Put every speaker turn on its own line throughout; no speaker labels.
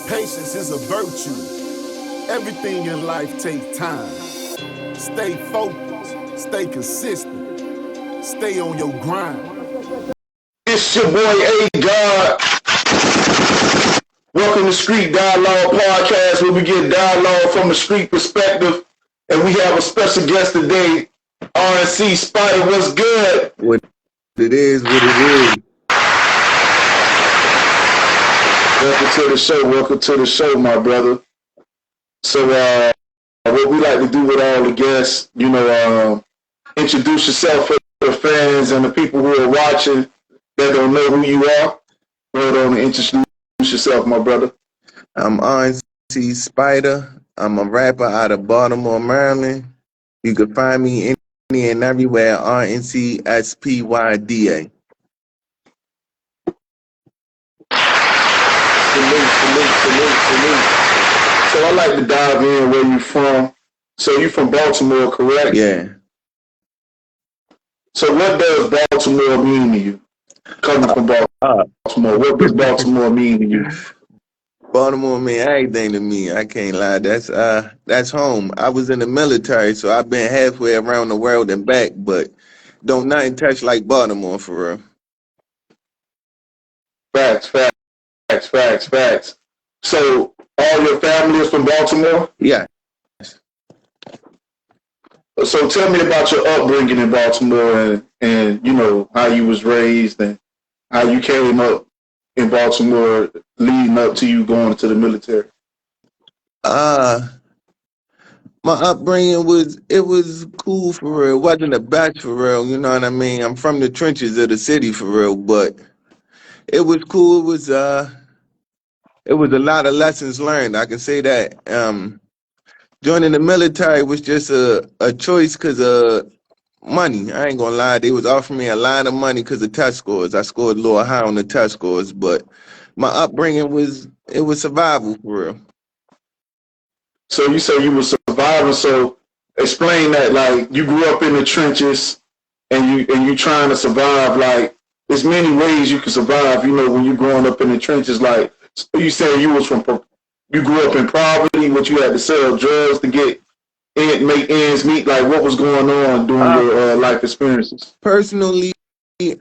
Patience is a virtue. Everything in life takes time. Stay focused, stay consistent, stay on your grind.
It's your boy A God. Welcome to Street Dialogue Podcast, where we get dialogue from a street perspective. And we have a special guest today, Rnc Spyda. What's good?
What it is, what it is.
Welcome to the show, my brother. So, what we like to do with all the guests, introduce yourself for the fans and the people who are watching that don't know who you are. Go on and introduce yourself, my brother.
I'm Rnc Spyda. I'm a rapper out of Baltimore, Maryland. You can find me any and everywhere, Rnc Spyda.
Salute. So I like to dive in where you from. So you from Baltimore, correct?
Yeah.
So what does Baltimore mean to you? Coming from Baltimore, what does Baltimore mean to you?
Baltimore mean everything to me. I can't lie. That's home. I was in the military, so I've been halfway around the world and back, but don't nothing touch like Baltimore for real.
Facts. So all your family is from Baltimore?
Yeah.
So tell me about your upbringing in Baltimore and how you was raised and how you came up in Baltimore leading up to you going into the military.
My upbringing was cool for real. It wasn't a batch for real, you know what I mean? I'm from the trenches of the city for real, but it was cool. It was a lot of lessons learned. I can say that. Joining the military was just a choice because of money. I ain't gonna lie. They was offering me a lot of money because of test scores. I scored a little high on the test scores, but my upbringing was survival for real.
So you say you were surviving. So explain that. Like you grew up in the trenches, and you trying to survive. Like there's many ways you can survive. When you're growing up in the trenches. Like you said, you grew up in poverty. What you had to sell drugs to make ends meet. Like what was going on during your life experiences?
Personally, I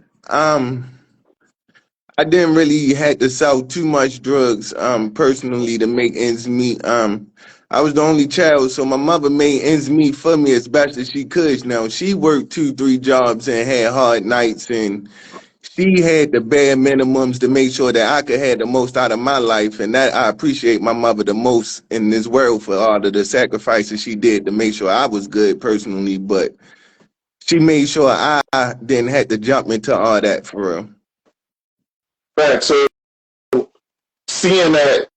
didn't really had to sell too much drugs, personally, to make ends meet. I was the only child, so my mother made ends meet for me as best as she could. Now, she worked 2-3 jobs and had hard nights, and she had the bare minimums to make sure that I could have the most out of my life, and that I appreciate my mother the most in this world for all of the sacrifices she did to make sure I was good personally, but she made sure I didn't have to jump into all that for real.
Right. So seeing that,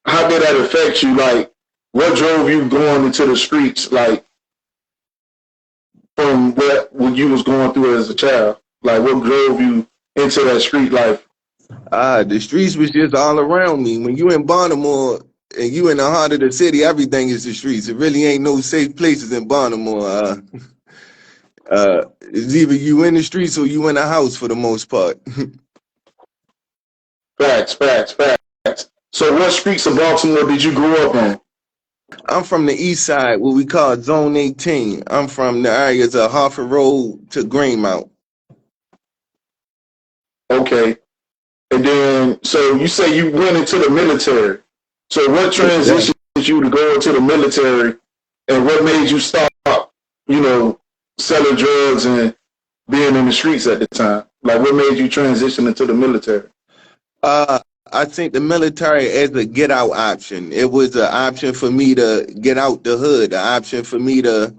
how did that affect you? Like, what drove you going into the streets? Like, from what you was going through as a child? Like, what drove you into that street life?
The streets was just all around me. When you in Baltimore and you in the heart of the city, everything is the streets. It really ain't no safe places in Baltimore. It's either you in the streets or you in a house for the most part.
Facts. So what streets of Baltimore did you grow up on?
I'm from the east side, what we call Zone 18. I'm from the areas of Harford Road to Greenmount.
Okay. And then, so you say you went into the military. So what transitioned you to go into the military, and what made you stop, selling drugs and being in the streets at the time? Like, what made you transition into the military?
I think the military as a get out option. It was an option for me to get out the hood, an option for me to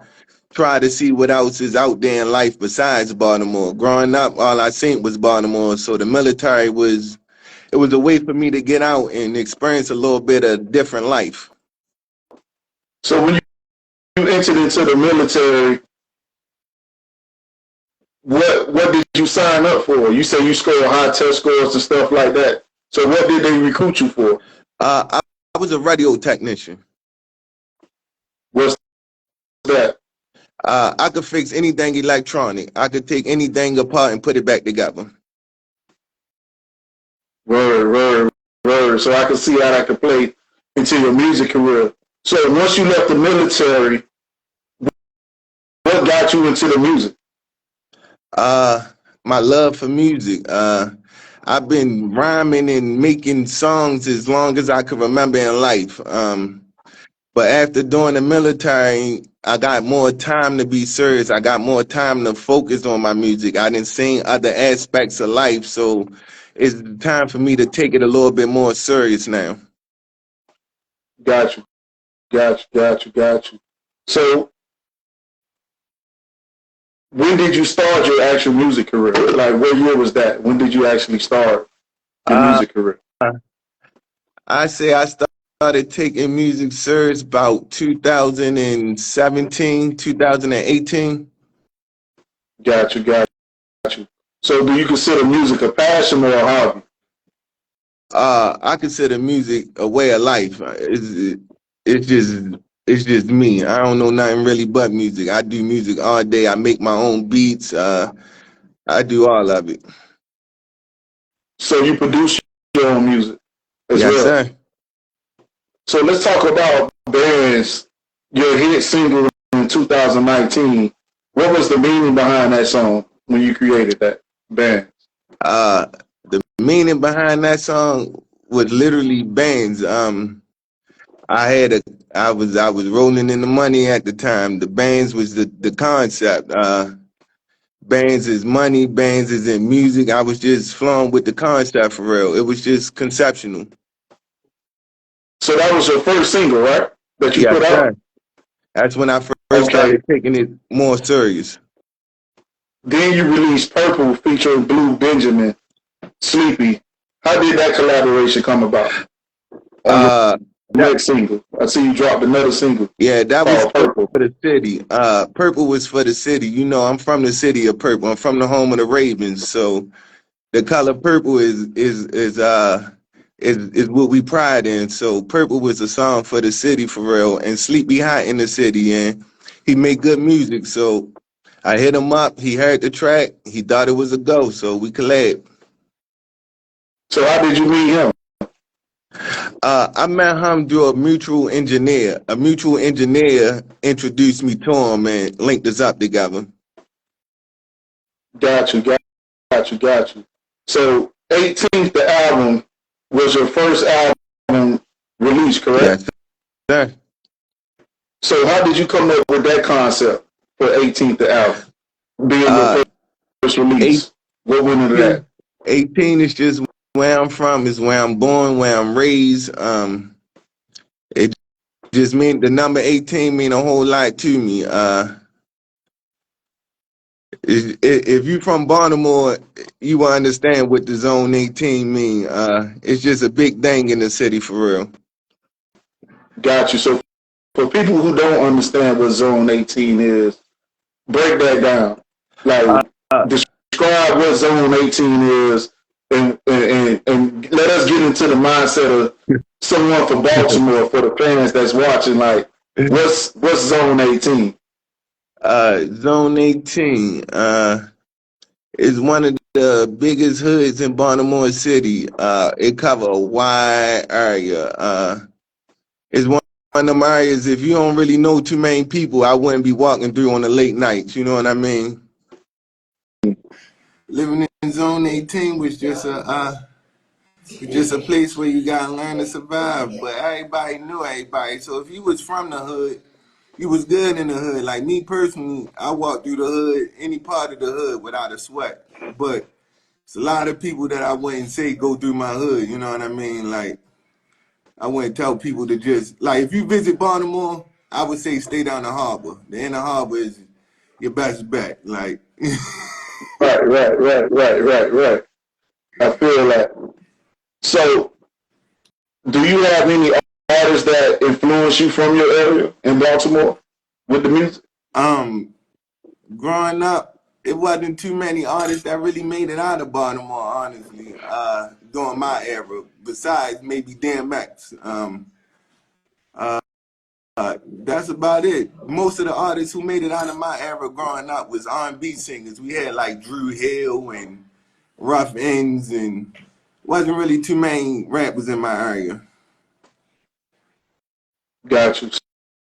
try to see what else is out there in life besides Baltimore. Growing up, all I seen was Baltimore, so the military was a way for me to get out and experience a little bit of different life.
So when you entered into the military, what did you sign up for? You say you scored high test scores and stuff like that. So what did they recruit you for?
I was a radio technician.
What's that?
I could fix anything electronic. I could take anything apart and put it back together.
Word. first, so I can see how that could play into your music career. So once you left the military, what got you into the music?
My love for music. I've been rhyming and making songs as long as I could remember in life. But after doing the military, I got more time to be serious. I got more time to focus on my music. I didn't seen other aspects of life, so it's time for me to take it a little bit more serious now.
Got you, got you. So when did you start your actual music career? Like, what year was that? When did you actually start your
Uh,
music career?
I say I started taking music serious about 2017, 2018.
Got you. So do you consider music a passion or a hobby?
I consider music a way of life. It's just it's just me. I don't know nothing really but music. I do music all day. I make my own beats. I do all of it.
So you produce your own music as
Yes,
well.
sir.
So let's talk about bands. Your hit single in 2019. What was the meaning behind that song when you created that band?
The meaning behind that song was literally bands. I had a I was rolling in the money at the time. The bands was the concept. Bands is money, bands is in music. I was just flowing with the concept for real. It was just conceptual.
So that was your first single, right? That you
Yes,
put out?
sir. That's when I first
Okay.
started taking it more serious.
Then you released Purple featuring Blue Benjamin, Sleepy. How did that collaboration come about on your
Uh, that
next single? I see you dropped another single
yeah, that was
called
for
Purple.
the city. Purple was for the city. You know, I'm from the city of Purple. I'm from the home of the Ravens. So the color purple is what we pride in. So Purple was a song for the city for real, and Sleepy Hot in the city, and he made good music. So I hit him up. He heard the track. He thought it was a go. So we collabed.
So how did you meet him?
I met him through a mutual engineer. A mutual engineer introduced me to him and linked us up together.
Got you. So 18th, the album was your first album release, correct?
Yes, sir.
So how did you come up with that concept for 18th, the album being your
Uh,
first release? What went into
18,
that?
18 is just where I'm from, is where I'm born, where I'm raised. It just mean the number 18 mean a whole lot to me. If you from Baltimore, you will understand what the Zone 18 mean. It's just a big thing in the city for real.
Got you. So for people who don't understand what Zone 18 is, break that down.
Uh,
Like,
uh,
describe what Zone 18 is, and let us get into the mindset of someone from Baltimore for the fans that's watching. Like, what's Zone 18?
Zone 18 is one of the biggest hoods in Baltimore City. It cover a wide area. It's one of them areas, if you don't really know too many people, I wouldn't be walking through on the late nights. You know what I mean? Living in Zone 18 was just a place where you gotta learn to survive. But everybody knew everybody. So if you was from the hood, you was good in the hood. Like me personally, I walked through the hood, any part of the hood without a sweat. But it's a lot of people that I wouldn't say go through my hood. You know what I mean? Like I wouldn't tell people to just like if you visit Baltimore, I would say stay down the harbor. The inner harbor is your best bet. Like
Right. I feel that. So, do you have any artists that influence you from your area in Baltimore with the music?
um growing up, it wasn't too many artists that really made it out of Baltimore, honestly, during my era, besides maybe DMX. That's about it. Most of the artists who made it out of my era growing up was R&B singers. We had like Drew Hill and Rough Ends and wasn't really too many rappers in my area.
Got you.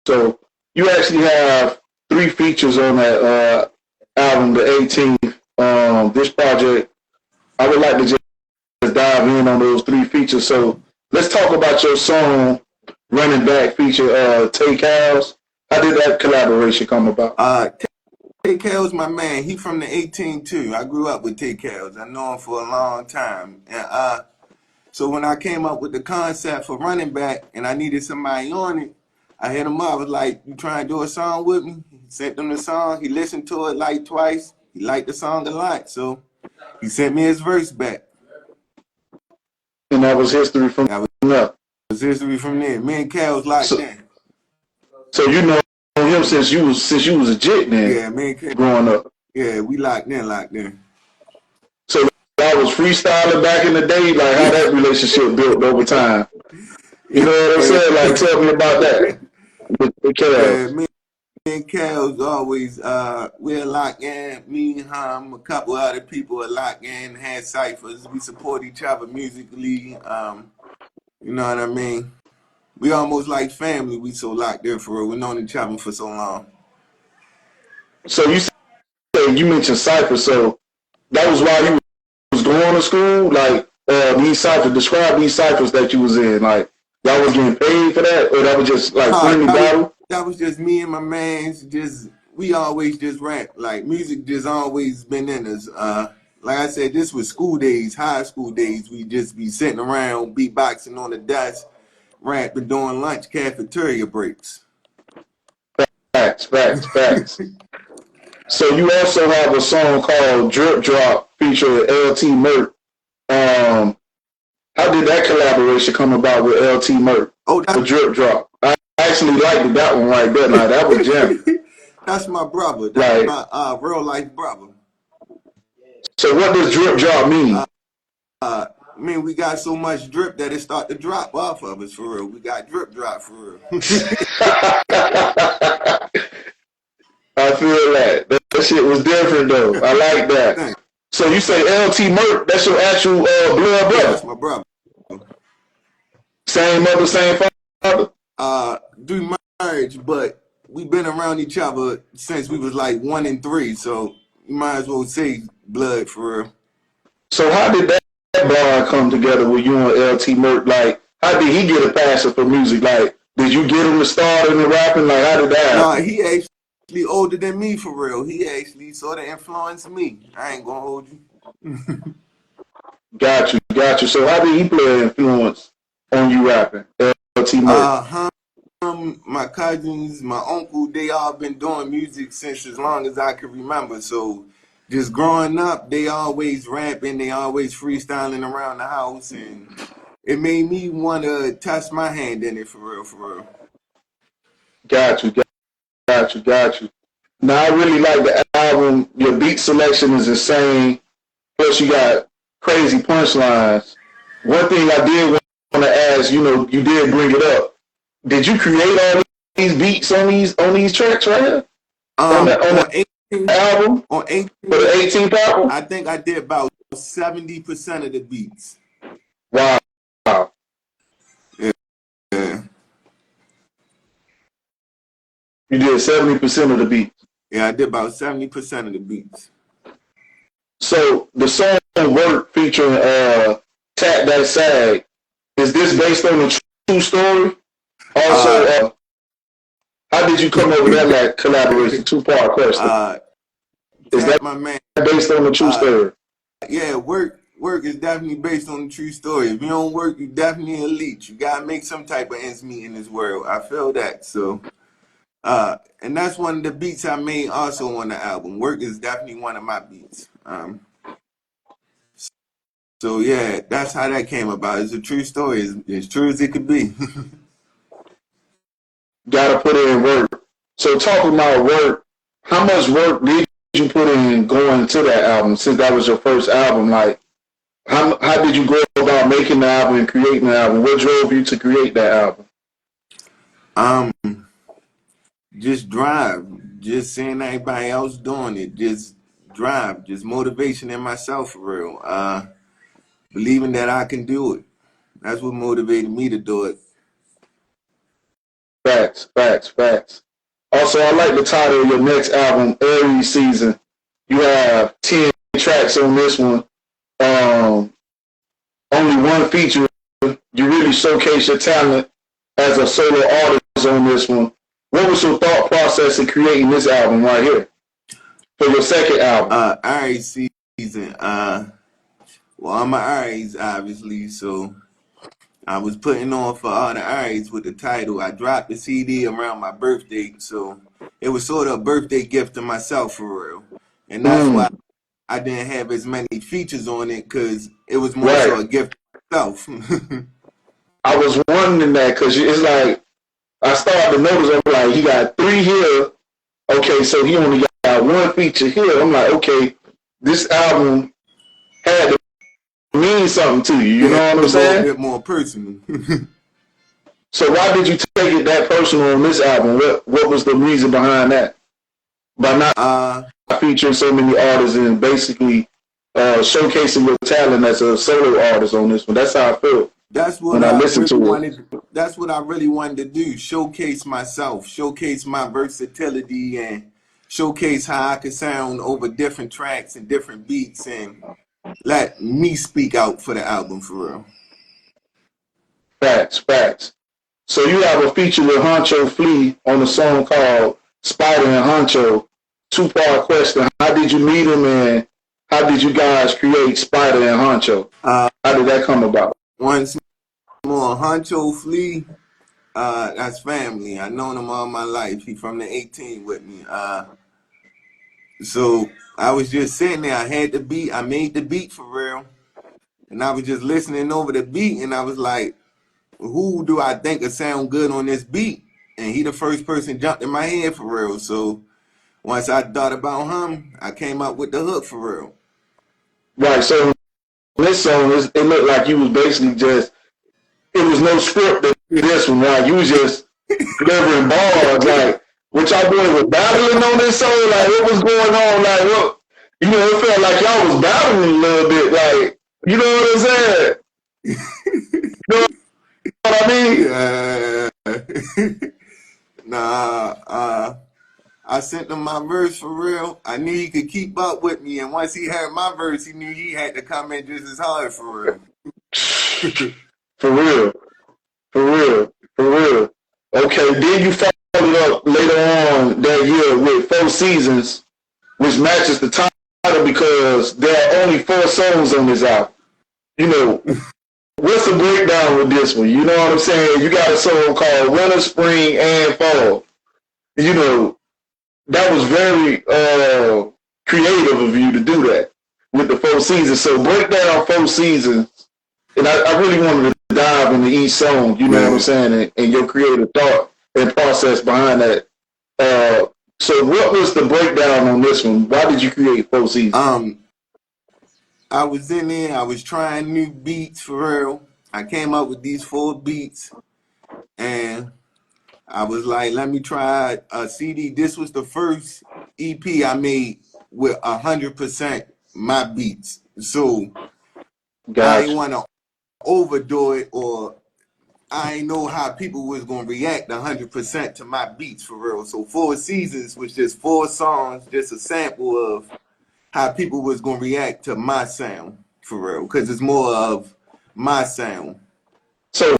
So you actually have 3 features on that album, the 18th. This project, I would like to just dive in on those 3 features. So let's talk about your song, Running Back feature, Take Cows. How did that collaboration come about?
Tay Cal's my man. He from the 18 too. I grew up with Tay Cal's. I know him for a long time. And so when I came up with the concept for Running Back and I needed somebody on it, I hit him up. I was like, "You trying to do a song with me?" He sent him the song. He listened to it like twice. He liked the song a lot. So he sent me his verse back.
And that was history from
That
there.
was history from there. Me and Cal was locked in.
So you know him since you was a jit then.
Yeah, me and Cal.
Growing up.
Yeah, we locked in.
So I was freestyling back in the day, like how that relationship built over time. You know what I'm saying? Like, tell me about that. With Cal.
Yeah, me and Cal's always we're locked in. Me, him, a couple other people are locked in, had ciphers. We support each other musically. You know what I mean? We almost like family. We so locked in for real. We known each other for so long.
So you said you mentioned cipher, so that was why you was going to school, like these ciphers. Describe these ciphers that you was in. Like y'all was getting paid for that, or that was just like friendly battle.
That was just me and my mans. Just we always just rap. Like music just always been in us. Like I said, this was school days, high school days. We just be sitting around beatboxing on the desk, rapping during lunch, cafeteria breaks.
Facts. So you also have a song called Drip Drop featuring LT Merc. How did that collaboration come about with LT Merc?
Oh,
the Drip Drop. I actually liked that one right there. Like, that was jamming.
That's my brother. That's my real life brother.
So what does Drip Drop mean?
I mean, we got so much drip that it start to drop off of us for real. We got drip drop for real.
I feel that. That shit was different though. I like that. Thanks. So you say LT Merc, that's your actual blood brother?
Yeah, that's my brother.
Same mother, same father?
Do marriage, but we've been around each other since we was like 1 and 3, so you might as well say blood for real.
So how did that bond come together with you and LT Merc? Like, how did he get a passion for music? Like, did you get him to start in the rapping? Like, how did that happen?
Nah, he actually older than me for real. He actually sort of influenced me. I ain't gonna hold you.
Got you. So how did he play an influence on you rapping? LT Merc.
My cousins, my uncle, they all been doing music since as long as I can remember. So just growing up, they always rapping, they always freestyling around the house, and it made me want to touch my hand in it for real.
Got you. Now I really like the album. Your beat selection is insane. Plus you got crazy punchlines. One thing I did want to ask, you know, you did bring it up. Did you create all these beats on these tracks right here? On the album?
On 18,
for the 18th album?
I think I did about 70% of the beats.
Wow.
Yeah.
You did 70% of the beats.
Yeah, I did about 70% of the beats.
So the song Work featuring Tap That Sag, is this based on a true story? Also, how did you come up with that collaboration? 2-part question. Is that
my man
based on a true story?
Yeah, work is definitely based on a true story. If you don't work, you definitely elite. You gotta make some type of ends meet in this world. I feel that. So, and that's one of the beats I made also on the album. Work is definitely one of my beats. So yeah, that's how that came about. It's a true story. It's as true as it could be.
Gotta put in work. So talking about work, how much work did you put in going to that album since that was your first album? Like, how did you go about making the album and creating the album? What drove you to create that
album? Just drive. Just seeing everybody else doing it. Just drive. Just motivation in myself for real. believing that I can do it. That's what motivated me to do it.
Facts, facts, facts. Also, I like the title of your next album, Aries Season. You have 10 tracks on this one. Um, Only one feature. You really showcase your talent as a solo artist on this one. What was your thought process in creating this album right here for your second album?
Aries season. Well, I'm an Aries, obviously, so I was putting on for all the Aries with the title. I dropped the CD around my birthday, so it was sort of a birthday gift to myself for real. And that's why
Mm,
I didn't have as many features on it, because it was more so
right.
a gift to myself.
I was wondering that because it's like I started to notice. I'm like, he got 3 here. Okay, so he only got one feature here. I'm like, okay, this album had to mean something to you. You
Yeah,
know what
a
I'm
little
saying?
bit more personal.
So why did you take it that personal on this album? What was the reason behind that? By not
uh,
featuring so many artists and basically showcasing your talent as a solo artist on this one. That's how I feel
That's what
when I
I
listen
really
to it.
wanted. That's what I really wanted to do. Showcase myself, showcase my versatility, and showcase how I can sound over different tracks and different beats, and let me speak out for the album for real.
Facts, facts. So you have a feature with Honcho Flea on a song called Spyda and Honcho. 2-part question. How did you meet him and how did you guys create Spyda and Honcho?
Uh,
How did that come about?
Once more, Honcho Flea. That's family. I known him all my life. He from the 18 with me. So I was just sitting there. I had the beat. I made the beat for real. And I was just listening over the beat, and I was like, who do I think would sound good on this beat? And he the first person jumped in my head for real. So once I thought about him, I came up with the hook for real.
Right, so this song, it looked like you was basically just, it was no script in this one, right? You was just delivering bars, like, what y'all boys were battling on this song, like, what was going on, like, what, you know, it felt like y'all was battling a little bit, like, you know what I'm saying? You know what I mean?
Yeah. Nah, I sent him my verse for real. I knew he could keep up with me, and once he heard my verse, he knew he had to come in just as hard for real.
For real, for real, for real. Okay, then you followed up later on that year with 4 Seasons, which matches the title because there are only 4 songs on this album. You know, what's the breakdown with this one? You know what I'm saying? You got a song called Winter, Spring, and Fall. You know, that was very creative of you to do that with the 4 Seasons. So break down 4 Seasons, and I really wanted to dive into each song. You know what I'm
Yeah.
saying, and your creative thought and process behind that. So what was the breakdown on this one? Why did you create 4 Seasons?
I was in there. I was trying new beats for real. I came up with these 4 beats, and I was like, let me try a CD. This was the first EP I made with 100% my beats. So I ain't
Gotcha.
want to overdo it, or I ain't know how people was gonna react 100% to my beats for real. So 4 Seasons was just 4 songs, just a sample of how people was gonna react to my sound for real, because it's more of my sound.
So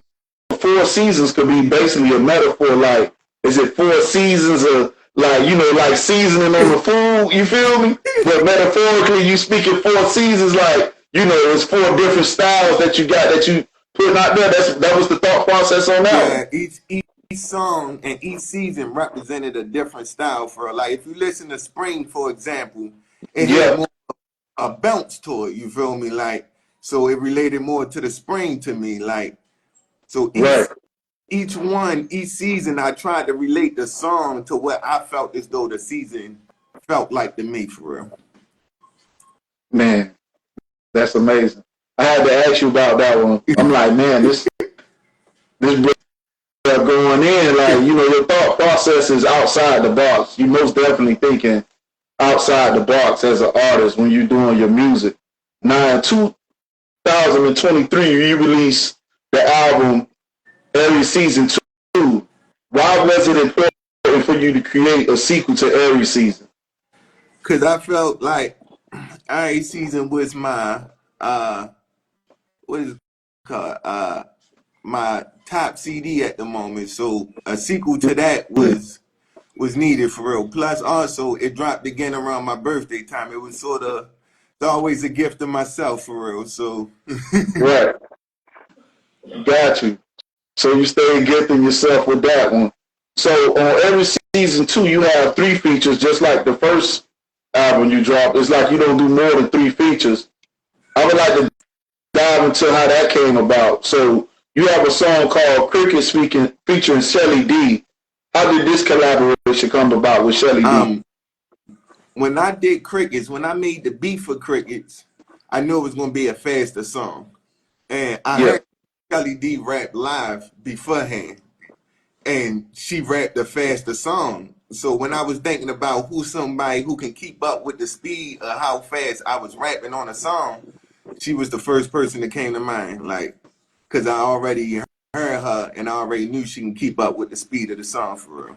4 Seasons could be basically a metaphor. Like, is it 4 seasons of like like seasoning on the food? You feel me? But metaphorically, you speaking 4 seasons, like it's 4 different styles that you got that you putting out there. That was the thought process on that one.
Yeah, each song and each season represented a different style for like if you listen to Spring, for example, it had
Yeah,
more a bounce to it, you feel me? Like so it related more to the spring to me. Like so
right,
each season I tried to relate the song to what I felt as though the season felt like to me for real.
man. That's amazing. I had to ask you about that one. I'm like, man, this brother going in, like your thought process is outside the box. You most definitely thinking outside the box as an artist when you're doing your music. Now, 2023, you released the album Aries Season 2. Why was it important for you to create a sequel to Aries Season?
Because I felt like Aries Season was my, what is it called? My top CD at the moment. So a sequel to that was needed for real. Plus, also, it dropped again around my birthday time. It was sort of, it's always a gift to myself for real. So,
Right. Got you. So you stayed gifting yourself with that one. So on every season 2, you have 3 features, just like the first album you dropped. It's like you don't do more than 3 features. I would like to dive into how that came about. So you have a song called Cricket Speaking featuring Shelly D. How did this collaboration come about with Shelly D?
When I did Crickets, when I made the beat for Crickets, I knew it was going to be a faster song. And I
Yeah.
heard Shelly D rap live beforehand, and she rapped a faster song. So when I was thinking about who's somebody who can keep up with the speed of how fast I was rapping on a song, she was the first person that came to mind. Like, because I already heard her and I already knew she can keep up with the speed of the song for real.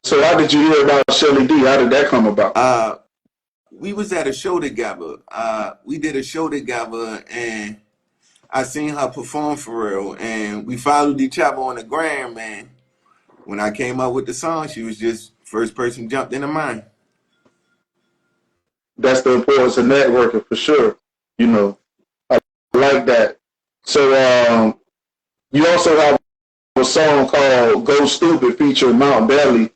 So how did you hear about Shelly D? How did that come about?
We was at a show together. We did a show together, and I seen her perform for real, and we followed each other on the gram, and when I came up with the song, she was just first person jumped into mind.
That's the importance of networking for sure. You know, I like that. So you also have a song called Go Stupid featuring Mount Belly,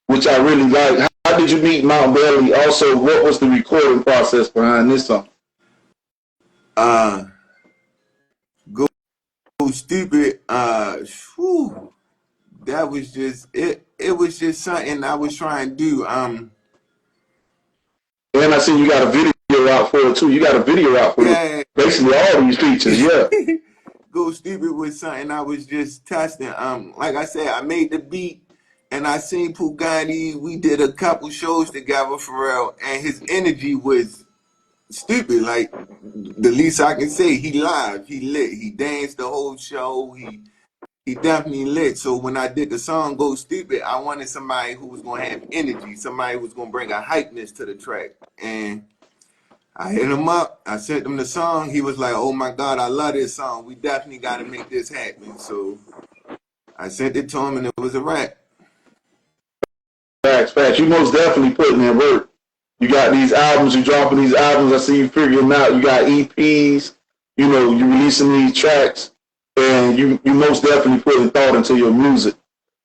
which I really like. How did you meet Mount Belly? Also, what was the recording process behind this song?
Go Stupid, that was just it was just something I was trying to do.
And I see you got a video out for it too. You got a video out for
Yeah.
basically all these features, yeah.
Go Stupid was something I was just testing. Like I said, I made the beat and I seen Pugani. We did a couple shows together for real, and his energy was stupid. Like the least I can say, he live, he lit, he danced the whole show. He definitely lit. So when I did the song Go Stupid, I wanted somebody who was gonna have energy, somebody who was gonna bring a hypeness to the track. And I hit him up. I sent him the song. He was like, "Oh my God, I love this song. We definitely got to make this happen." So I sent it to him, and it was a wrap.
Facts. You most definitely putting in work. You got these albums, you dropping these albums. I see you figuring out. You got EPs. You know, you releasing these tracks, and you most definitely putting thought into your music.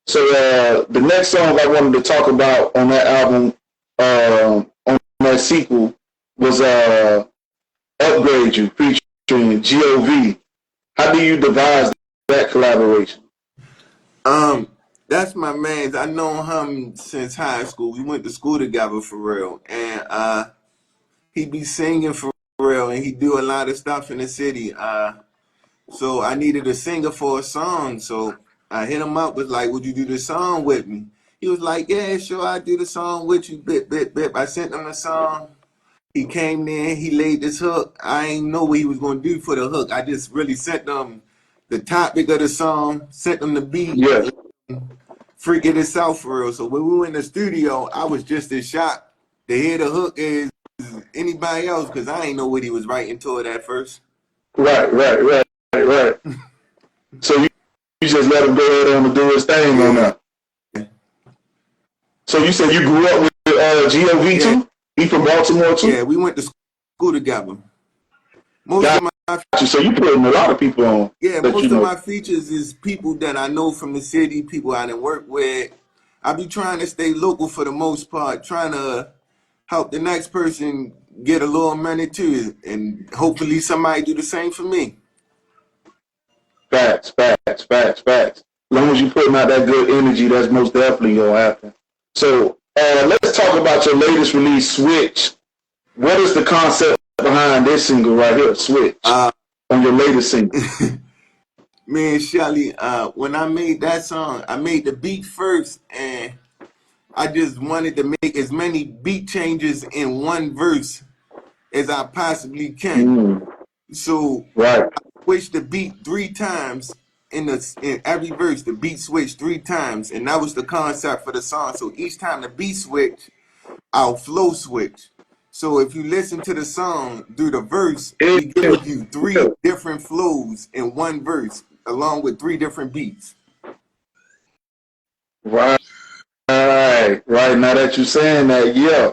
So the next song I wanted to talk about on that album, on that sequel, was Upgrade You featuring GOV. How do you devise that collaboration?
That's my man. I know him since high school. We went to school together for real, and he be singing for real, and he do a lot of stuff in the city. So I needed a singer for a song, so I hit him up, was like, "Would you do the song with me?" He was like, "Yeah, sure, I do the song with you." Bip bip bip. I sent him the song. He came there, he laid this hook. I ain't know what he was gonna do for the hook. I just really sent them the topic of the song, sent them the beat,
Yeah,
freak it itself for real. So when we went in the studio, I was just as shocked to hear the hook as anybody else because I ain't know what he was writing to it at first.
right. So you just let him go ahead on and do his thing on
Yeah.
that. So you said you grew up with GOV too? He from Baltimore too?
Yeah, we went to school together.
Got you. So you putting a lot of people on.
Most of my features is people that I know from the city, people I done work with. I be trying to stay local for the most part, trying to help the next person get a little money too, and hopefully somebody do the same for me.
Facts. As long as you putting out that good energy, that's most definitely gonna happen. So let's talk about your latest release, Switch. What is the concept behind this single right here, Switch? On your latest single.
Me and Shelly, when I made that song, I made the beat first, and I just wanted to make as many beat changes in one verse as I possibly can. So
Right.
switch the beat 3 times in every verse. The beat switched 3 times, and that was the concept for the song. So each time the beat switch, our flow switch. So if you listen to the song through the verse,
Yeah.
we give you three
Yeah.
different flows in one verse, along with 3 different beats.
Right. Right. Now that you're saying that, yeah.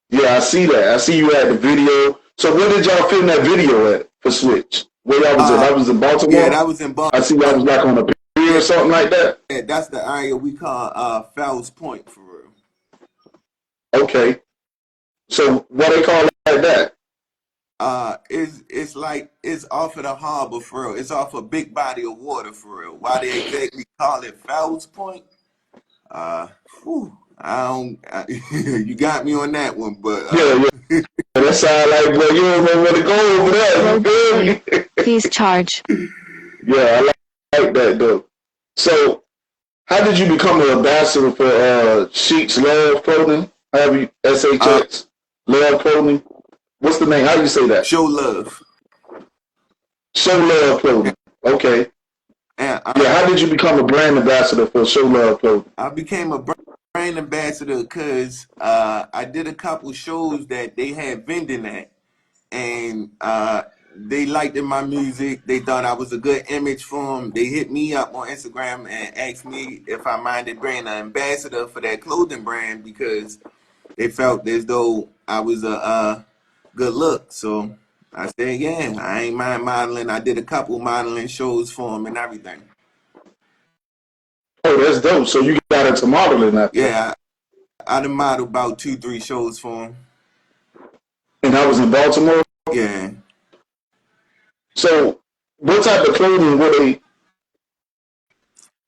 Yeah, I see that. I see you had the video. So where did y'all film that video at for Switch? Where y'all was at?
Uh,
That was in
yeah,
Baltimore?
that was in
I see y'all was
Baltimore.
like on a pier or
Yeah,
something like that?
that's the area we call Fells Point for real.
Okay. So what they call it like that?
It's like it's off of the harbor for real. It's off a big body of water for real. Why they exactly call it Fells Point? Uh, I don't. You got me on that one, but
Yeah, yeah. That sound like, boy, you don't know where to go over there. You feel me?
Please charge.
Yeah, I like that though. So how did you become an ambassador for Sheets Love Clothing? Have you
uh,
SHX Love Clothing? What's the name? How do you say that?
show love.
Show Love
And,
Clothing. Okay.
and
Yeah, how did you become a brand ambassador for Show Love Clothing?
I became a brand ambassador because I did a couple shows that they had vending at, and they liked my music. They thought I was a good image for them. They hit me up on Instagram and asked me if I minded being an ambassador for that clothing brand because they felt as though I was a good look. So I said, yeah, I ain't mind modeling. I did a couple modeling shows for them and everything.
Oh, that's dope. So you got into modeling after that.
Yeah, I done modeled about 2, 3 shows for them.
And that was in Baltimore.
Yeah.
So what type of clothing were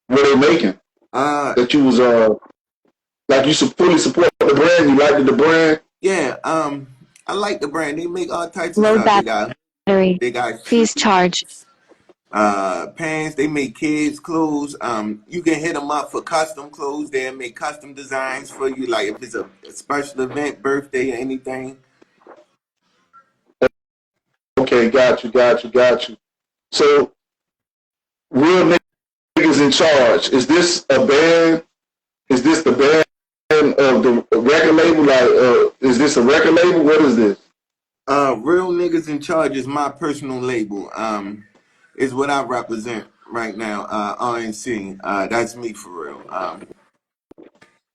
they making?
Uh,
That you was like you fully support the brand, you liked the brand?
yeah. I like the brand. They make all types of
Low
stuff.
battery.
They got
Please charge.
shoes, pants. They make kids clothes. You can hit them up for custom clothes. They make custom designs for you, like if it's a special event, birthday, or anything.
Okay, got you. So real niggas in charge. Is this a band? Is this the band of the record label? Like, is this a record label? What is this?
Real niggas in charge is my personal label. Is what I represent right now. Rnc. That's me for real.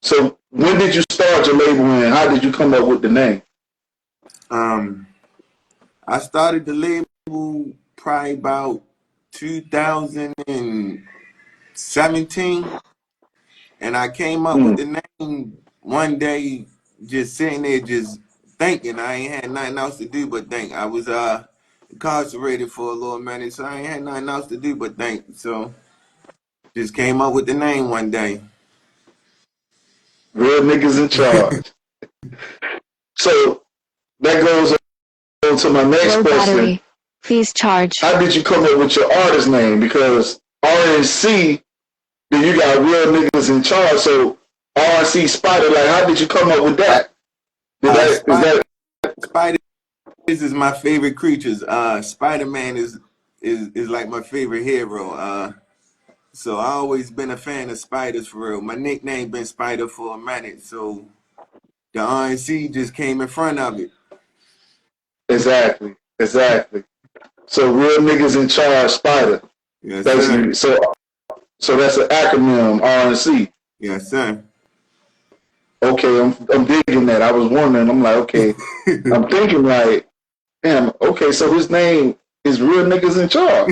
So when did you start your label and how did you come up with the name?
Um, I started the label probably about 2017, and I came up with
Hmm.
the name one day, just sitting there, just thinking. I ain't had nothing else to do but think. I was incarcerated for a little minute, so I ain't had nothing else to do but think. So just came up with the name one day.
Real niggas in charge. So that goes on to my next
Low
question.
battery. Please charge.
How did you come up with your artist name? Because RNC, then you got real niggas in charge. So Rnc Spyda, like, how did you come up with that? Is
Spider,
that
Spider is my favorite creatures. Spider-Man is like my favorite hero. So I always been a fan of spiders for real. My nickname been Spider for a minute, so the RNC just came in front of it.
exactly? So real niggas in charge, Spyda,
Yes, sir.
basically. So that's an acronym, RNC.
Yes, sir.
Okay, I'm digging that. I was wondering. I'm like, okay, I'm thinking like, damn. Okay, so his name is real niggas in charge.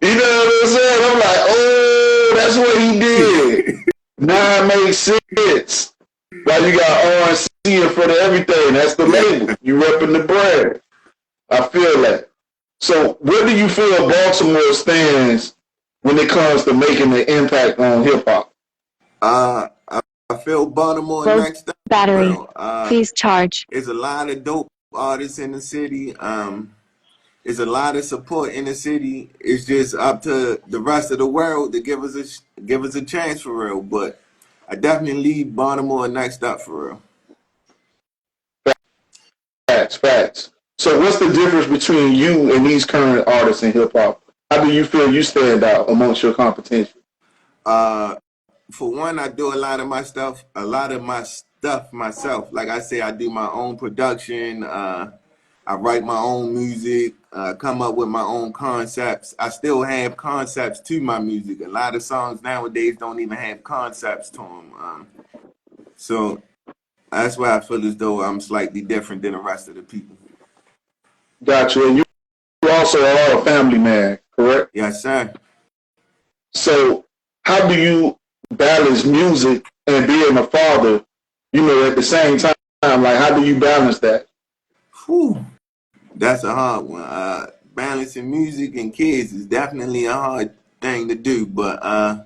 You know what I'm saying? I'm like, oh, that's what he did. Now it makes sense. Why you got RNC in front of everything? That's the label. You repping the brand. I feel that. So where do you feel Baltimore stands when it comes to making an impact on hip hop?
I feel Baltimore
Low
next up,
battery.
bro.
Please charge.
There's a lot of dope artists in the city. There's a lot of support in the city. It's just up to the rest of the world to give us a chance for real. But I definitely leave Baltimore next up for real.
Facts. So what's the difference between you and these current artists in hip hop? How do you feel you stand out amongst your competition?
Uh, for one, I do a lot of my stuff myself. Like I say, I do my own production. I write my own music, come up with my own concepts. I still have concepts to my music. A lot of songs nowadays don't even have concepts to them. So that's why I feel as though I'm slightly different than the rest of the people.
Got you. And you also are a family man, correct?
Yes, sir.
So how do you balance music and being a father, at the same time? Like, how do you balance that?
Whew, that's a hard one. Balancing music and kids is definitely a hard thing to do, but I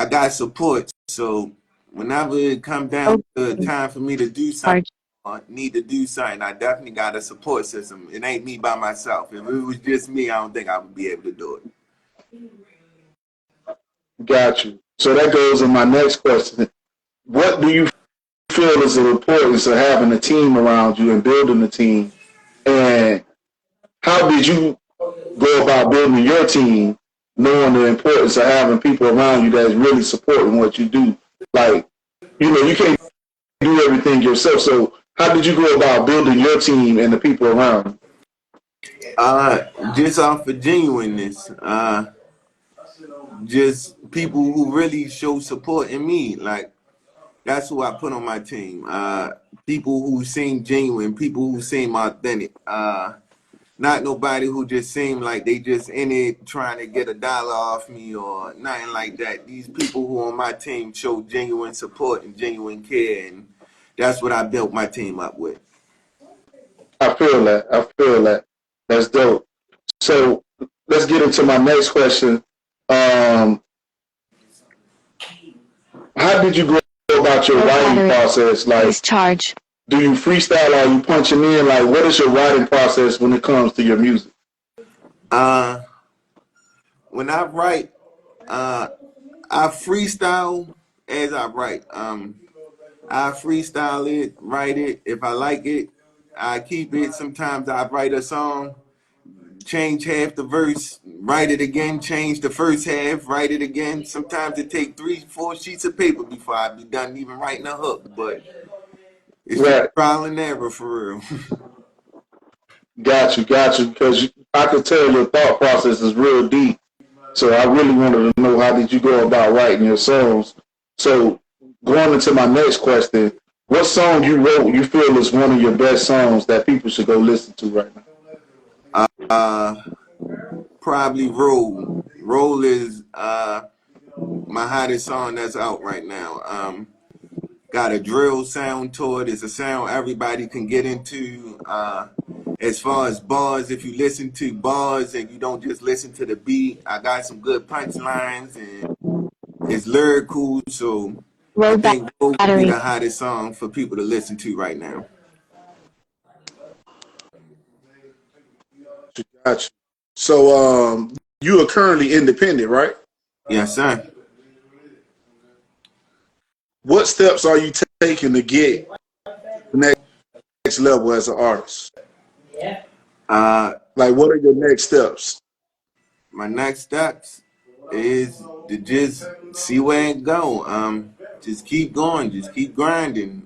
got support. So whenever it comes down to time for me to do something
Charge.
or need to do something, I definitely got a support system. It ain't me by myself. If it was just me, I don't think I would be able to do it.
Got you. So that goes in my next question. What do you feel is the importance of having a team around you and building a team? And how did you go about building your team, knowing the importance of having people around you that's really supporting what you do? Like, you can't do everything yourself. So how did you go about building your team and the people around you?
Just off of genuineness. Just people who really show support in me. Like that's who I put on my team. People who seem genuine, people who seem authentic. Not nobody who just seem like they just in it trying to get a dollar off me or nothing like that. These people who on my team show genuine support and genuine care, and that's what I built my team up with.
I feel that. I feel that. That's dope. So let's get into my next question. Um, how did you go about your writing process? Like,
Please charge.
do you freestyle? Are you punching in? Like, what is your writing process when it comes to your music?
Uh, when I write, I freestyle as I write. I freestyle it, write it. If I like it, I keep it. Sometimes I write a song, change half the verse, write it again, change the first half, write it again. Sometimes it take 3, 4 sheets of paper before I be done even writing a hook. But it's just
Right.
trial and error for real.
Got you. Because I could tell your thought process is real deep. So I really wanted to know how did you go about writing your songs. So going into my next question, what song you wrote you feel is one of your best songs that people should go listen to right now?
Uh, Probably Roll. Roll is my hottest song that's out right now. Got a drill sound to it. It's a sound everybody can get into. As far as bars, if you listen to bars and you don't just listen to the beat, I got some good punchlines and it's lyrical. So I
Low
think Roll would be
battery.
the hottest song for people to listen to right now.
Got you. So you are currently independent, right?
Yes, sir.
What steps are you taking to get the next level as an artist?
Uh,
Like, what are your next steps?
my next steps is to just see where it go. Just keep going, just keep grinding.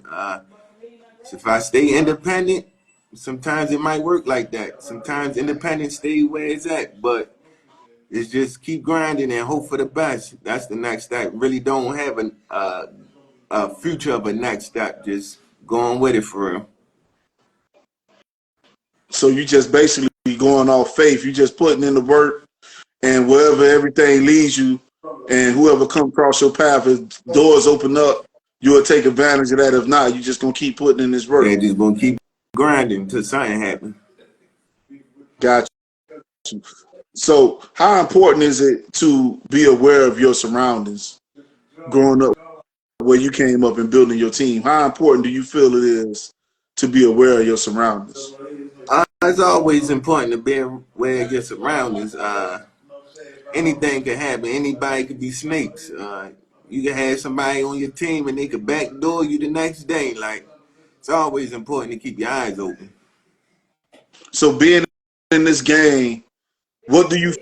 So if I stay independent, sometimes it might work like that. Sometimes independent stay where it's at, but it's just keep grinding and hope for the best. That's the next step. Really don't have a future of a next step. Just going with it for real.
So you just basically going off faith. You just putting in the work, and wherever everything leads you, and whoever come across your path, if doors open up, you will take advantage of that. If not, you just gonna keep putting in this
Yeah,
work.
just gonna keep grinding till something happens.
Got you. So, how important is it to be aware of your surroundings growing up, where you came up and building your team? How important do you feel it is to be aware of your surroundings?
It's always important to be aware of your surroundings. Anything can happen. Anybody could be snakes. You can have somebody on your team and they could backdoor you the next day. Like it's always important to keep your eyes open.
So being in this game, what do you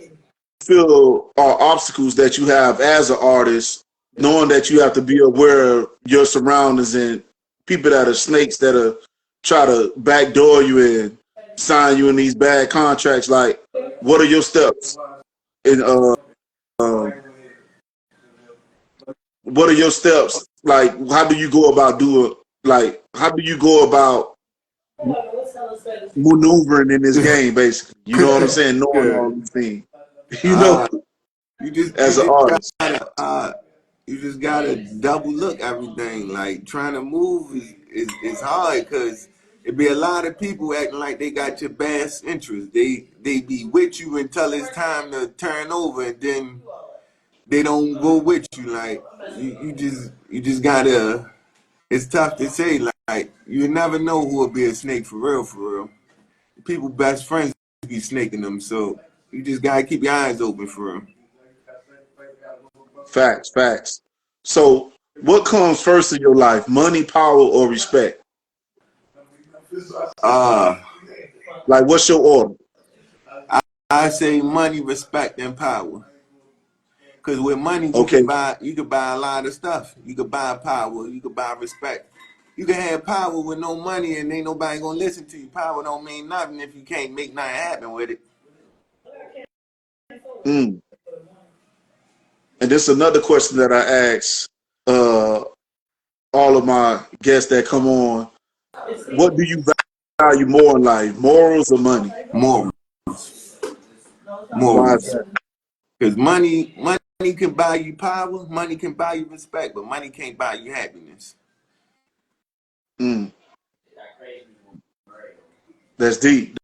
feel are obstacles that you have as an artist, knowing that you have to be aware of your surroundings and people that are snakes that are try to backdoor you and sign you in these bad contracts? Like, what are your steps? And what are your steps? Like, how do you go about doing? Like, how do you go about maneuvering in this game? Basically, you know what I'm saying? Knowing all these things, you know,
Uh, you just
as an artist.
you just gotta double look everything. Like trying to move is hard because it be a lot of people acting like they got your best interest. They be with you until it's time to turn over, and then they don't go with you. Like you just gotta. It's tough to say. Like you never know who will be a snake for real. For real, people best friends be snaking them. So you just gotta keep your eyes open for real.
Facts, facts. So, what comes first in your life, money, power, or respect?
Uh
Like, what's your order?
I say money, respect, and power. Cause with money
Okay.
you can buy a lot of stuff. You could buy power, you could buy respect. You can have power with no money and ain't nobody gonna listen to you. Power don't mean nothing if you can't make nothing happen with it.
Mm. And this is another question that I ask uh, all of my guests that come on. What do you value more in life, morals or money?
Morals.
Why is
Morals.
that?
Cause money can buy you power, money can buy you respect, but money can't buy you happiness.
Mm. That's deep.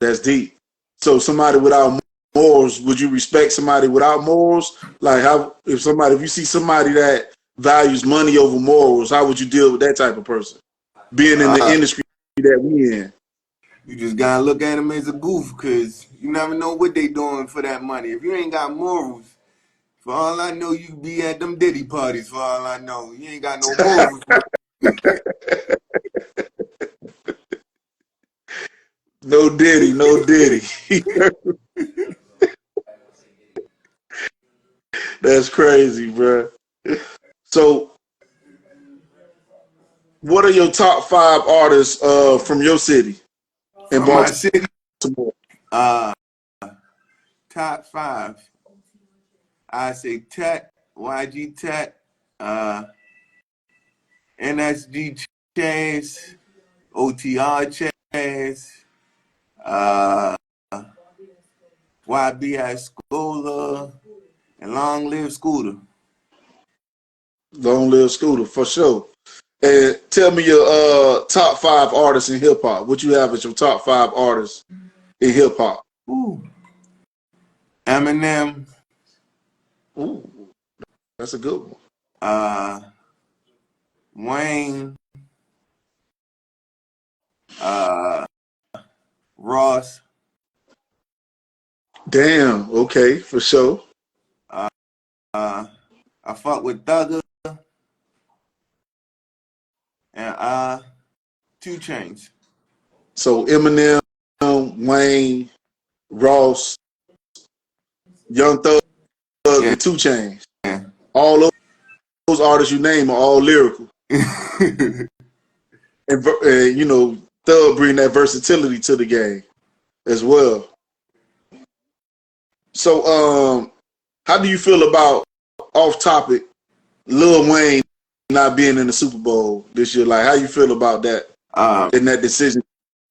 That's deep. So, somebody without morals, would you respect somebody without morals? Like, how if you see somebody that values money over morals, how would you deal with that type of person? Being in the
Uh
industry that we in.
you just gotta look at them as a goof, cause you never know what they doing for that money. If you ain't got morals, for all I know, you be at them Diddy parties. For all I know, you ain't got no morals.
No Diddy, no Diddy. That's crazy, bro. So, what are your top 5 artists from your city in
From my city,
Baltimore?
uh, top five. I say Tech, YG Tech, uh, NSG Chase, OTR Chase, uh, YBI Schooler, and Long Live Scooter.
Long Live Scooter, for sure. And tell me your top 5 artists in hip hop. What you have as your top 5 artists in hip hop?
Ooh. Eminem,
Ooh, that's a good one.
uh, Wayne, uh, Ross,
Damn. Okay, for sure.
uh, I fuck with Thugger and 2 Chainz.
So Eminem, Wayne, Ross, Young Thug,
Yeah.
and 2 Chainz. All those artists you name are all lyrical, and you know Thug bring that versatility to the game as well. So, how do you feel about off topic Lil Wayne not being in the Super Bowl this year? Like, how you feel about that
um,
and that decision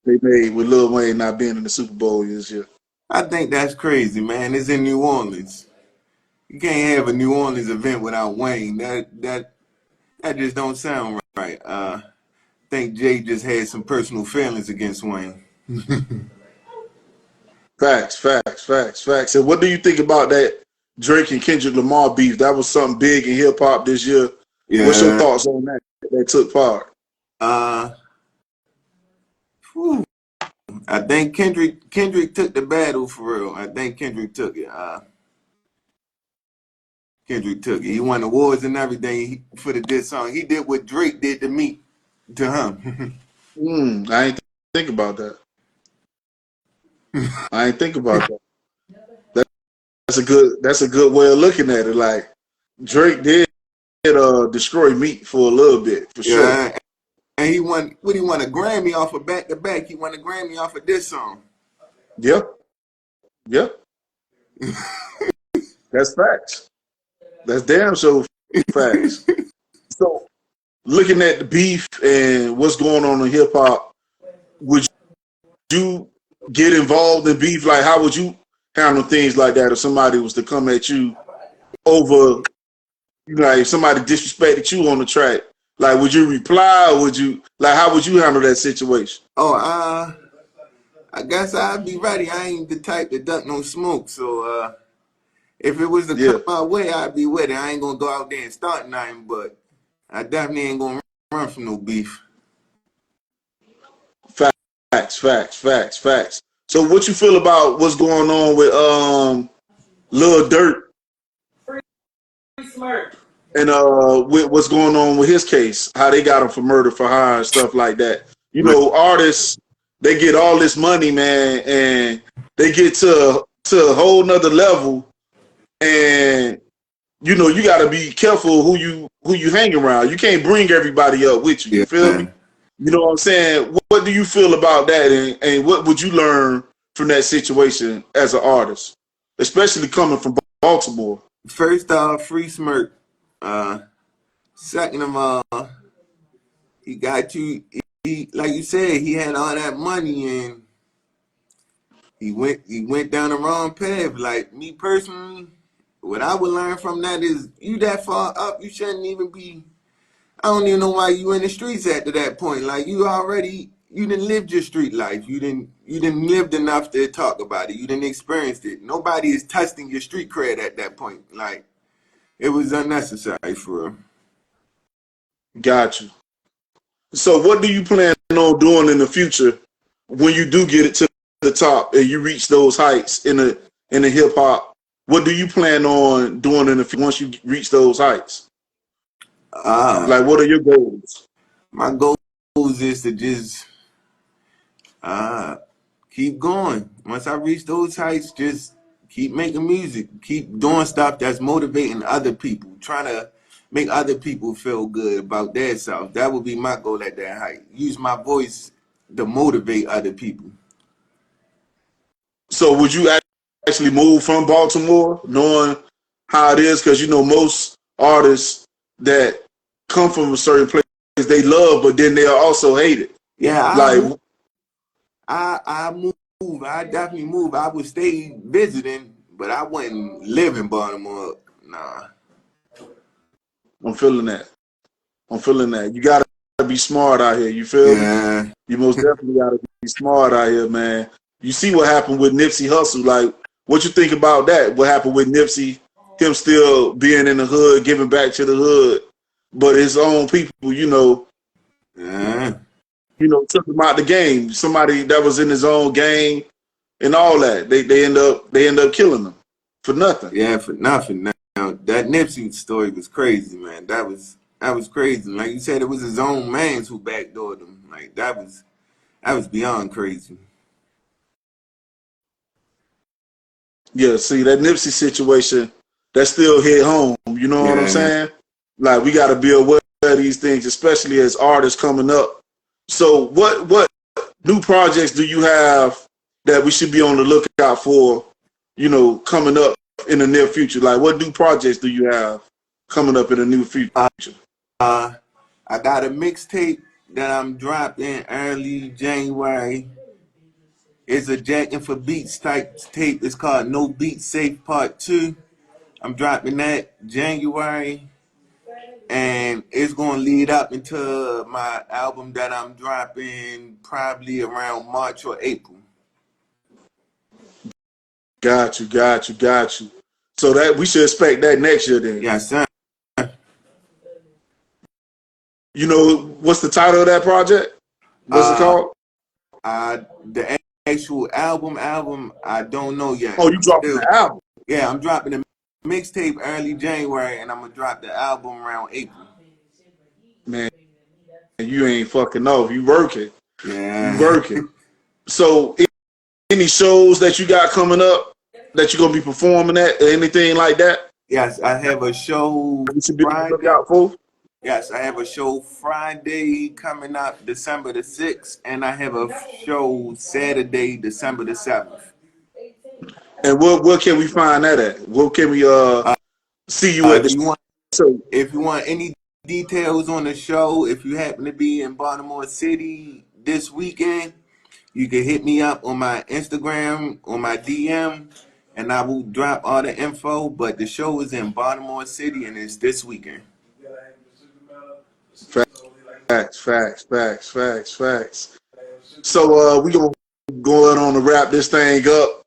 they made with Lil Wayne not being in the Super Bowl this year?
I think that's crazy, man. It's in New Orleans. You can't have a New Orleans event without Wayne. That just don't sound right. I think Jay just had some personal feelings against Wayne.
Facts, facts, facts, facts. And what do you think about that Drake and Kendrick Lamar beef? That was something big in hip hop this year. What's your
Yeah.
thoughts on that? That took part.
Uh, whew. I think Kendrick took the battle for real. I think Kendrick took it. Kendrick took it. He won awards and everything for the diss song. He did what Drake did to me to him.
I ain't think about that. I ain't think about that. That's a good way of looking at it. Like Drake did destroy Meek for a little bit, for sure.
Yeah, and he won. What he won a Grammy off of Back to Back. He won a Grammy off of this song.
Yep, yep. That's facts. That's damn sure facts. So looking at the beef and what's going on in hip hop, would you get involved in beef? Like, how would you handle things like that if somebody was to come at you over, you know, if somebody disrespected you on the track? Like, would you reply or would you, like, how would you handle that situation?
Oh, I guess I'd be ready. I ain't the type to duck no smoke. So if it was to
Yeah,
come my way, I'd be with it. I ain't gonna go out there and start nothing, but I definitely ain't gonna run from no beef.
facts. So what you feel about what's going on with Lil Durk and with what's going on with his case, how they got him for murder for hire and stuff like that. You
Man,
know, artists, they get all this money, man, and they get to a whole nother level, and you know you got to be careful who you hang around. You can't bring everybody up with you. You feel
yeah.
me? You know what I'm saying? What do you feel about that, and what would you learn from that situation as an artist, especially coming from Baltimore?
First free smirk. Uh, Second of all, he got you. He like you said, he had all that money and he went down the wrong path. Like me personally, what I would learn from that is you that far up, you shouldn't even be. I don't even know why you in the streets after that point. Like you didn't live your street life. You didn't lived enough to talk about it. You didn't experience it. Nobody is testing your street cred at that point. Like it was unnecessary for real.
Got you. So what do you plan on doing in the future when you do get it to the top and you reach those heights in the hip hop? What do you plan on doing in the once you reach those heights?
Uh
Like, what are your goals?
my goals is to just uh keep going. Once I reach those heights, just keep making music, keep doing stuff that's motivating other people, trying to make other people feel good about their self. That would be my goal at that height. Use my voice to motivate other people.
So would you actually move from Baltimore, knowing how it is? Because you know most artists that come from a certain place they love, but then they also hate it.
Yeah, I
Like,
move. I move. I definitely move. I would stay visiting, but I wouldn't live in Baltimore. Nah.
I'm feeling that. I'm feeling that. You gotta be smart out here. You feel me?
Yeah.
You most definitely gotta be smart out here, man. You see what happened with Nipsey Hussle. Like, what you think about that? What happened with Nipsey? Him still being in the hood, giving back to the hood, but his own people,
Yeah.
took him out the game. Somebody that was in his own gang and all that. They end up killing him for nothing.
Yeah, for nothing. Now that Nipsey story was crazy, man. That was crazy. Like you said, it was his own mans who backdoored him. Like that was beyond crazy.
Yeah, see that Nipsey situation that still hit home. You know what I'm
Yeah.
saying? Like we got to be aware of these things, especially as artists coming up. So what new projects do you have that we should be on the lookout for? Coming up in the near future. Like what new projects do you have coming up in the near
Uh,
future?
uh I got a mixtape that I'm dropping early January. It's a Jacking for Beats type tape. It's called No Beat Safe Part 2. I'm dropping that January. And it's gonna lead up into my album that I'm dropping probably around March or April.
Got you. So that we should expect that next year then.
Yeah, son.
You know what's the title of that project? What's it
Uh,
called?
the actual album, I don't know yet.
Oh, you
I'm
dropping
still,
the album.
yeah, I'm dropping the mixtape early January, and I'm gonna drop the album around April.
Man, you ain't fucking off. You working. You
Yeah,
working. So any shows that you got coming up that you're gonna be performing at or anything like that?
Yes, I have a show
We should be on the
Friday.
lookout for.
Yes, I have a show Friday coming up December the 6th, and I have a show Saturday, December the 7th.
And where can we find that at? Where can we see you at
If
the
you want
show?
if you want any details on the show, if you happen to be in Baltimore City this weekend, you can hit me up on my Instagram, on my DM, and I will drop all the info. But the show is in Baltimore City and it's this weekend.
Facts. So we gonna go on to wrap this thing up.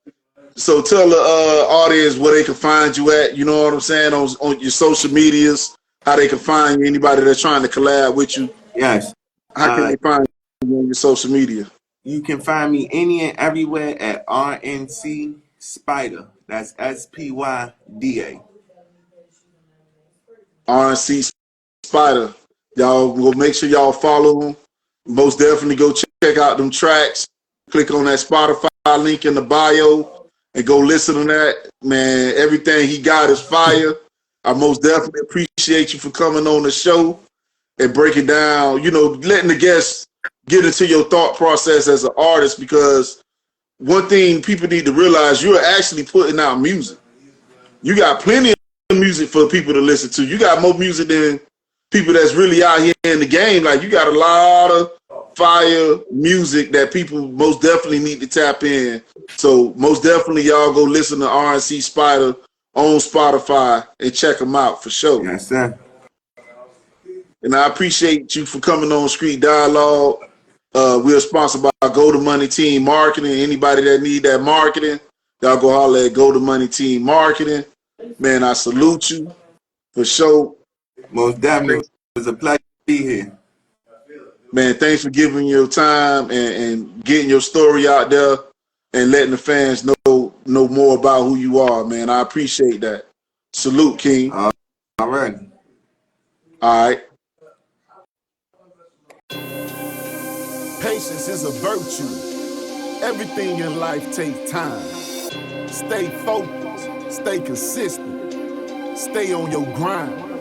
So tell the audience where they can find you at. You know what I'm saying, on your social medias, how they can find you. Anybody that's trying to collab with you,
Yes.
how can they find you on your social media?
You can find me any and everywhere at Rnc Spyda. That's Spyda.
Rnc Spyda. Y'all will make sure y'all follow him. Most definitely go check out them tracks. Click on that Spotify link in the bio and go listen to that. Man, everything he got is fire. I most definitely appreciate you for coming on the show and breaking down, letting the guests get into your thought process as an artist, because one thing people need to realize, you're actually putting out music. You got plenty of music for people to listen to. You got more music than people that's really out here in the game. Like, you got a lot of fire music that people most definitely need to tap in. So most definitely y'all go listen to Rnc Spyda on Spotify and check them out for sure.
Yes, sir.
And I appreciate you for coming on Street Dialogue. We're sponsored by Go to Money Team Marketing. Anybody that need that marketing, y'all go holler at Go to Money Team Marketing. Man, I salute you for sure.
Most definitely. It was a pleasure to be here.
Man, thanks for giving your time and getting your story out there and letting the fans know more about who you are, man. I appreciate that. Salute, King.
All right.
All right.
Patience is a virtue. Everything in life takes time. Stay focused. Stay consistent. Stay on your grind.